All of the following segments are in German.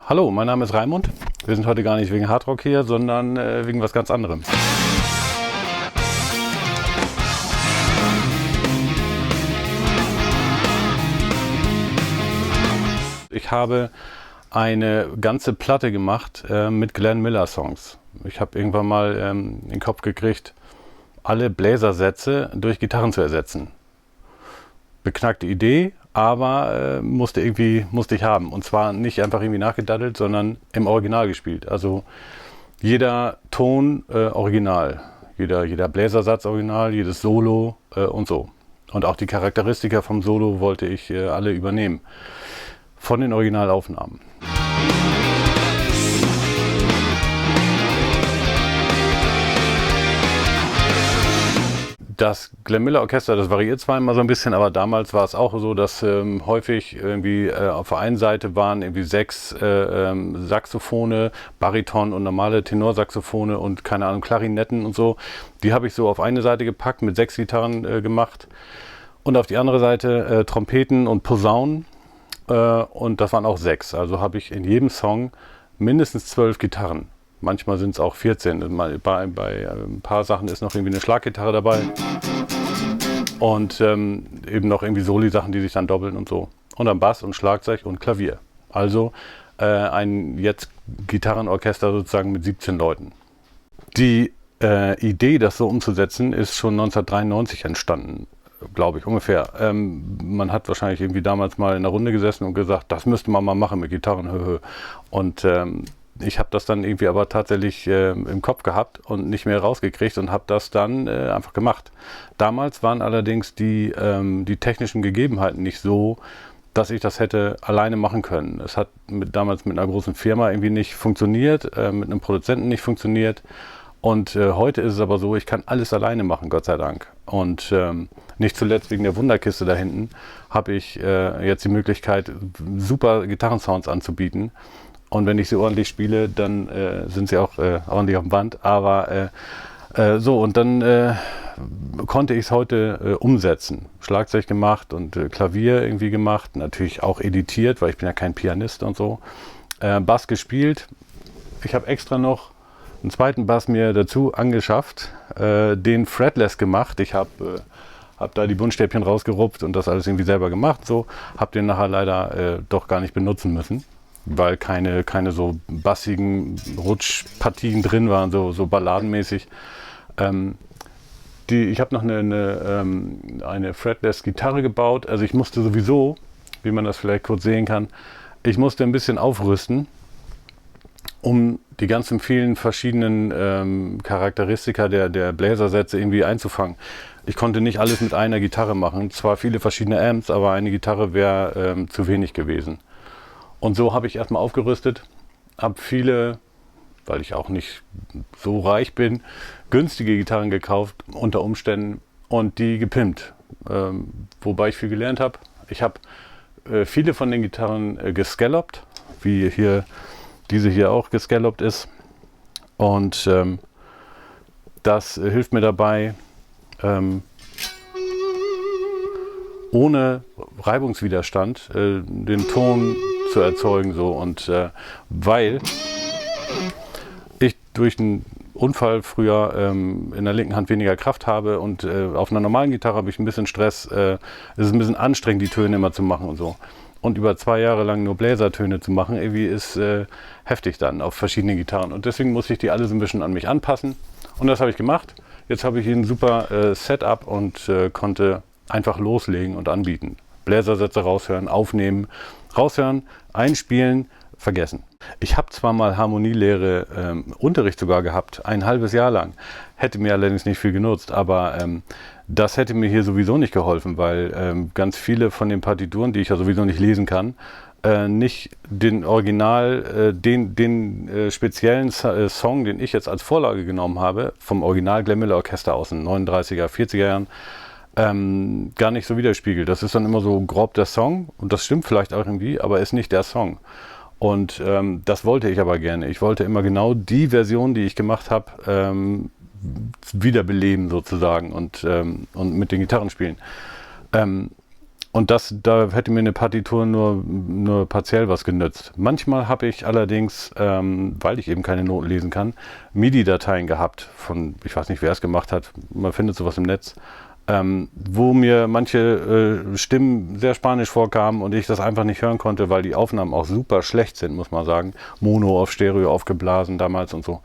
Hallo, mein Name ist Raimund. Wir sind heute gar nicht wegen Hardrock hier, sondern wegen was ganz anderem. Ich habe eine ganze Platte gemacht mit Glenn Miller Songs. Ich habe irgendwann mal in den Kopf gekriegt, alle Bläsersätze durch Gitarren zu ersetzen. Beknackte Idee, aber musste ich haben. Und zwar nicht einfach irgendwie nachgedaddelt, sondern im Original gespielt. Also jeder Ton original, jeder Bläsersatz original, jedes Solo und so. Und auch die Charakteristika vom Solo wollte ich alle übernehmen. Von den Originalaufnahmen. Das Glenn Miller Orchester, das variiert zwar immer so ein bisschen, aber damals war es auch so, dass häufig irgendwie auf der einen Seite waren irgendwie 6 Saxophone, Bariton und normale Tenorsaxophone und keine Ahnung, Klarinetten und so. Die habe ich so auf eine Seite gepackt, mit 6 Gitarren gemacht. Und auf die andere Seite Trompeten und Posaunen. Und das waren auch 6. Also habe ich in jedem Song mindestens 12 Gitarren. Manchmal sind es auch 14. Bei ein paar Sachen ist noch irgendwie eine Schlaggitarre dabei. Und eben noch irgendwie Soli-Sachen, die sich dann doppeln und so. Und dann Bass und Schlagzeug und Klavier. Also ein jetzt Gitarrenorchester sozusagen mit 17 Leuten. Die Idee, das so umzusetzen, ist schon 1993 entstanden. Glaube ich, ungefähr. Man hat wahrscheinlich irgendwie damals mal in der Runde gesessen und gesagt, das müsste man mal machen mit Gitarren. Und ich habe das dann irgendwie aber tatsächlich im Kopf gehabt und nicht mehr rausgekriegt und habe das dann einfach gemacht. Damals waren allerdings die technischen Gegebenheiten nicht so, dass ich das hätte alleine machen können. Es hat damals mit einer großen Firma irgendwie nicht funktioniert, mit einem Produzenten nicht funktioniert. Und heute ist es aber so, ich kann alles alleine machen, Gott sei Dank. Und nicht zuletzt wegen der Wunderkiste da hinten habe ich jetzt die Möglichkeit, super Gitarrensounds anzubieten. Und wenn ich sie ordentlich spiele, dann sind sie auch ordentlich auf dem Band. Aber so, und dann konnte ich es heute umsetzen. Schlagzeug gemacht und Klavier irgendwie gemacht. Natürlich auch editiert, weil ich bin ja kein Pianist und so. Bass gespielt. Ich habe extra noch einen zweiten Bass mir dazu angeschafft, den fretless gemacht. Ich habe da die Buntstäbchen rausgerupft und das alles irgendwie selber gemacht. So, habe den nachher leider doch gar nicht benutzen müssen, weil keine so bassigen Rutschpartien drin waren, so balladenmäßig. Ich habe noch eine fretless Gitarre gebaut. Also ich musste sowieso, wie man das vielleicht kurz sehen kann, ich musste ein bisschen aufrüsten, um die ganzen vielen verschiedenen Charakteristika der Bläsersätze irgendwie einzufangen. Ich konnte nicht alles mit einer Gitarre machen. Zwar viele verschiedene Amps, aber eine Gitarre wäre zu wenig gewesen. Und so habe ich erstmal aufgerüstet, habe viele, weil ich auch nicht so reich bin, günstige Gitarren gekauft unter Umständen und die gepimpt. Wobei ich viel gelernt habe. Ich habe viele von den Gitarren gescallopt, wie hier diese hier auch gescallopt ist. Und das hilft mir dabei, ohne Reibungswiderstand den Ton zu erzeugen. So. Und weil ich durch einen Unfall früher in der linken Hand weniger Kraft habe und auf einer normalen Gitarre habe ich ein bisschen Stress, es ist ein bisschen anstrengend, die Töne immer zu machen und so. Und über 2 Jahre lang nur Bläsertöne zu machen, irgendwie ist heftig dann auf verschiedenen Gitarren. Und deswegen muss ich die alle so ein bisschen an mich anpassen. Und das habe ich gemacht. Jetzt habe ich hier ein super Setup und konnte einfach loslegen und anbieten. Bläsersätze raushören, aufnehmen, raushören, einspielen, vergessen. Ich habe zwar mal Harmonielehre, Unterricht sogar gehabt, ein halbes Jahr lang. Hätte mir allerdings nicht viel genutzt, aber das hätte mir hier sowieso nicht geholfen, weil ganz viele von den Partituren, die ich ja sowieso nicht lesen kann, nicht den Original, den speziellen Song, den ich jetzt als Vorlage genommen habe, vom Original Glenn Miller Orchester aus den 39er, 40er Jahren, gar nicht so widerspiegelt. Das ist dann immer so grob der Song und das stimmt vielleicht auch irgendwie, aber ist nicht der Song. Und das wollte ich aber gerne. Ich wollte immer genau die Version, die ich gemacht habe, wiederbeleben sozusagen und mit den Gitarren spielen. Und da hätte mir eine Partitur nur partiell was genützt. Manchmal habe ich allerdings, weil ich eben keine Noten lesen kann, MIDI-Dateien gehabt von, ich weiß nicht, wer es gemacht hat, man findet sowas im Netz, wo mir manche Stimmen sehr spanisch vorkamen und ich das einfach nicht hören konnte, weil die Aufnahmen auch super schlecht sind, muss man sagen. Mono auf Stereo aufgeblasen damals und so.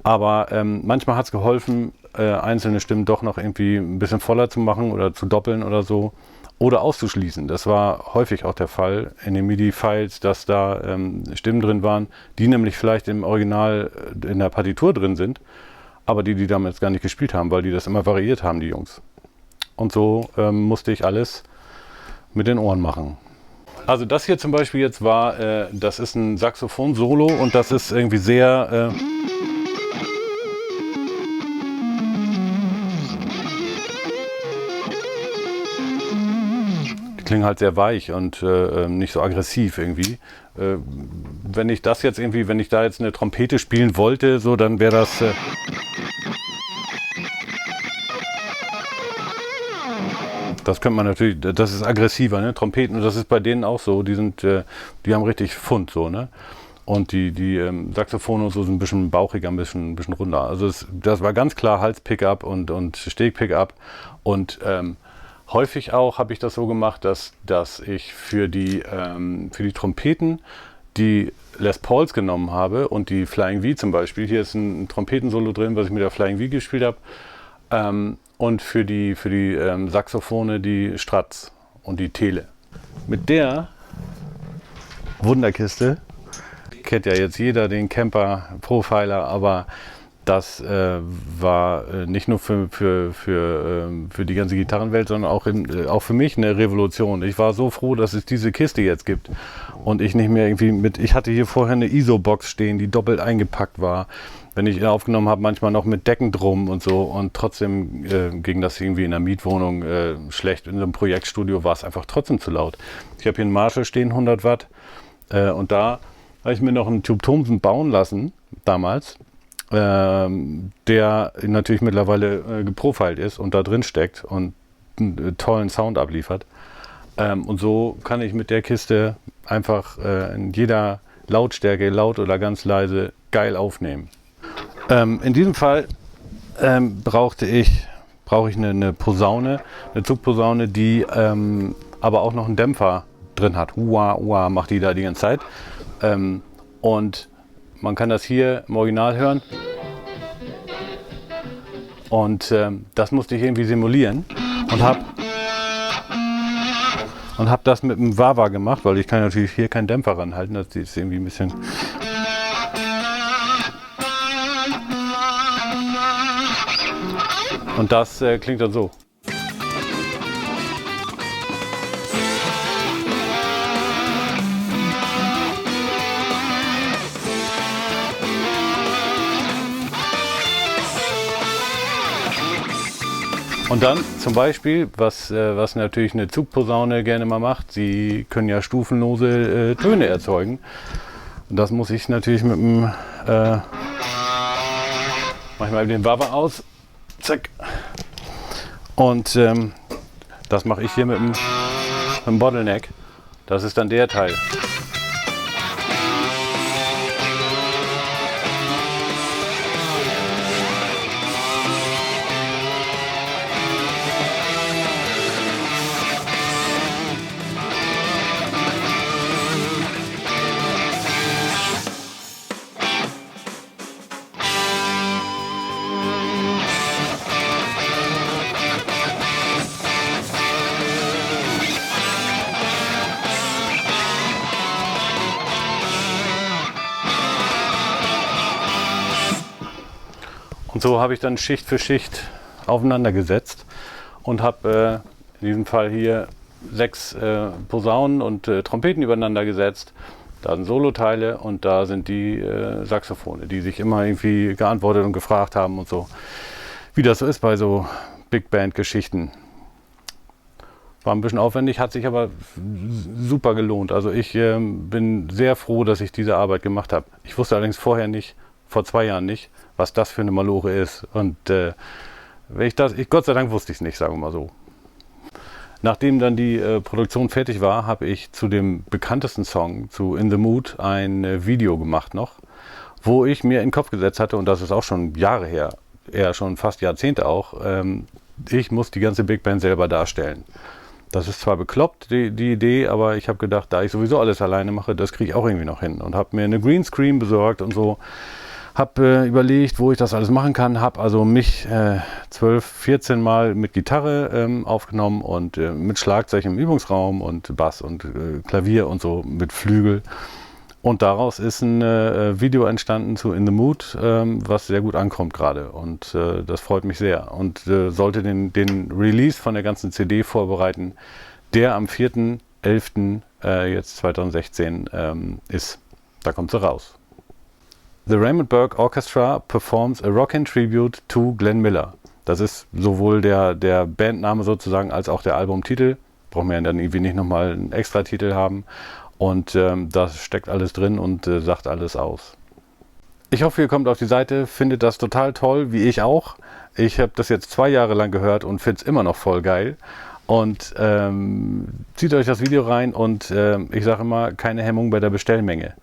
Aber manchmal hat es geholfen, einzelne Stimmen doch noch irgendwie ein bisschen voller zu machen oder zu doppeln oder so. Oder auszuschließen. Das war häufig auch der Fall in den MIDI-Files, dass da Stimmen drin waren, die nämlich vielleicht im Original in der Partitur drin sind, aber die damals gar nicht gespielt haben, weil die das immer variiert haben, die Jungs. Und so musste ich alles mit den Ohren machen. Also das hier zum Beispiel jetzt war, das ist ein Saxophon-Solo und das ist irgendwie sehr... klingen halt sehr weich und nicht so aggressiv irgendwie. Wenn ich da jetzt eine Trompete spielen wollte, so, dann wäre das... das könnte man natürlich, das ist aggressiver, ne? Trompeten, und das ist bei denen auch so, die haben richtig Pfund, so, ne? Und die Saxophone und so sind ein bisschen bauchiger, ein bisschen runder. Also das war ganz klar Hals-Pickup und Steg-Pickup und häufig auch habe ich das so gemacht, dass ich für die Trompeten die Les Pauls genommen habe und die Flying V zum Beispiel. Hier ist ein Trompetensolo drin, was ich mit der Flying V gespielt habe. Und für die Saxophone die Strats und die Tele. Mit der Wunderkiste kennt ja jetzt jeder den Kemper Profiler, aber das war nicht nur für die ganze Gitarrenwelt, sondern auch für mich eine Revolution. Ich war so froh, dass es diese Kiste jetzt gibt und ich nicht mehr ich hatte hier vorher eine ISO-Box stehen, die doppelt eingepackt war. Wenn ich aufgenommen habe, manchmal noch mit Decken drum und so, und trotzdem ging das irgendwie in der Mietwohnung schlecht. In so einem Projektstudio war es einfach trotzdem zu laut. Ich habe hier einen Marshall stehen, 100 Watt, und da habe ich mir noch einen Tube Thomson bauen lassen, damals, der natürlich mittlerweile geprofilt ist und da drin steckt und einen tollen Sound abliefert. Und so kann ich mit der Kiste einfach in jeder Lautstärke, laut oder ganz leise, geil aufnehmen. In diesem Fall brauche ich eine Posaune, eine Zugposaune, die aber auch noch einen Dämpfer drin hat. Hua, hua, macht die da die ganze Zeit. Und man kann das hier im Original hören. Und das musste ich irgendwie simulieren und hab das mit einem Wah-Wah gemacht, weil ich kann natürlich hier keinen Dämpfer ranhalten. Das ist irgendwie ein bisschen... Und das klingt dann so. Und dann zum Beispiel, was natürlich eine Zugposaune gerne mal macht, sie können ja stufenlose Töne erzeugen. Und das muss ich natürlich mit dem, manchmal den Wah-Wah aus, zack. Und das mache ich hier mit dem Bottleneck. Das ist dann der Teil. Und so habe ich dann Schicht für Schicht aufeinander gesetzt und habe in diesem Fall hier 6 Posaunen und Trompeten übereinander gesetzt. Da sind Soloteile und da sind die Saxophone, die sich immer irgendwie geantwortet und gefragt haben und so. Wie das so ist bei so Big Band Geschichten. War ein bisschen aufwendig, hat sich aber super gelohnt. Also ich bin sehr froh, dass ich diese Arbeit gemacht habe. Ich wusste allerdings vorher nicht, vor 2 Jahren nicht, was das für eine Malore ist. Und Gott sei Dank wusste ich es nicht, sagen wir mal so. Nachdem dann die Produktion fertig war, habe ich zu dem bekanntesten Song, zu In the Mood, ein Video gemacht noch, wo ich mir in den Kopf gesetzt hatte, und das ist auch schon Jahre her, eher schon fast Jahrzehnte auch, ich muss die ganze Big Band selber darstellen. Das ist zwar bekloppt, die Idee, aber ich habe gedacht, da ich sowieso alles alleine mache, das kriege ich auch irgendwie noch hin. Und habe mir eine Greenscreen besorgt und so. Habe überlegt, wo ich das alles machen kann. Habe also mich 12, 14 Mal mit Gitarre aufgenommen und mit Schlagzeug im Übungsraum und Bass und Klavier und so mit Flügel. Und daraus ist ein Video entstanden zu In the Mood, was sehr gut ankommt gerade. Und das freut mich sehr. Und sollte den Release von der ganzen CD vorbereiten, der am 4.11. Jetzt 2016 ist. Da kommt sie raus. The Raymond Burke Orchestra performs a rockin' tribute to Glenn Miller. Das ist sowohl der Bandname sozusagen als auch der Albumtitel. Brauchen wir ja dann irgendwie nicht nochmal einen Extra-Titel haben. Und das steckt alles drin und sagt alles aus. Ich hoffe, ihr kommt auf die Seite, findet das total toll, wie ich auch. Ich habe das jetzt 2 Jahre lang gehört und finde es immer noch voll geil. Und zieht euch das Video rein und ich sage immer, keine Hemmung bei der Bestellmenge.